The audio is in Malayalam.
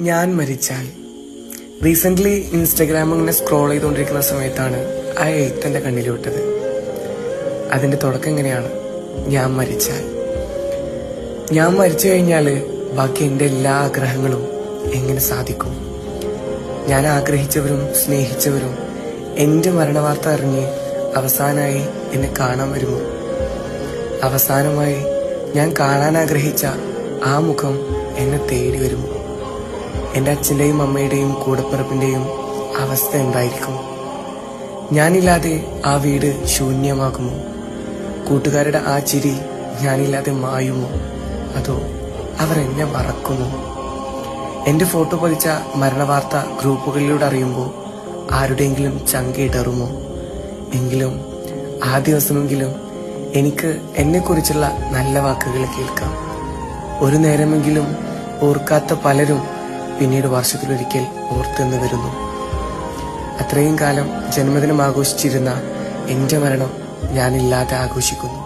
ഞാൻ മരിച്ചാൽ റീസെന്റ് ഇൻസ്റ്റഗ്രാം ഇങ്ങനെ സ്ക്രോൾ ചെയ്തുകൊണ്ടിരിക്കുന്ന സമയത്താണ് ആ എഴുത്ത് എൻ്റെ കണ്ണിൽ വിട്ടത്. അതിന്റെ തുടക്കം എങ്ങനെയാണ്? ഞാൻ മരിച്ചു കഴിഞ്ഞാൽ ബാക്കി എൻ്റെ എല്ലാ ആഗ്രഹങ്ങളും എങ്ങനെ സാധിക്കും? ഞാൻ ആഗ്രഹിച്ചവരും സ്നേഹിച്ചവരും എൻ്റെ മരണവാർത്ത അറിഞ്ഞ് അവസാനമായി എന്നെ കാണാൻ വരുമോ? അവസാനമായി ഞാൻ കാണാൻ ആഗ്രഹിച്ച ആ മുഖം എന്നെ തേടി വരുമോ? എൻ്റെ അച്ഛൻ്റെയും അമ്മയുടെയും കൂടപ്പിറപ്പിൻ്റെയും അവസ്ഥ എന്തായിരിക്കും? ഞാനില്ലാതെ ആ വീട് ശൂന്യമാകുമോ? കൂട്ടുകാരുടെ ആ ചിരി ഞാനില്ലാതെ മായുമോ? അതോ അവർ എന്നെ മറക്കുമോ? എൻ്റെ ഫോട്ടോ പതിച്ച മരണവാർത്ത ഗ്രൂപ്പുകളിലൂടെ അറിയുമ്പോൾ ആരുടെയെങ്കിലും ചങ്കിടറുമോ? എങ്കിലും ആ ദിവസമെങ്കിലും എനിക്ക് എന്നെക്കുറിച്ചുള്ള നല്ല വാക്കുകൾ കേൾക്കാം. ഒരു നേരമെങ്കിലും ഓർക്കാത്ത പലരും പിന്നീട് വർഷത്തിലൊരിക്കൽ ഓർത്തെന്ന് വരുന്നു. അത്രയും കാലം ജന്മദിനം ആഘോഷിച്ചിരുന്ന എൻ്റെ മരണം ഞാനില്ലാതെ ആഘോഷിക്കുന്നു.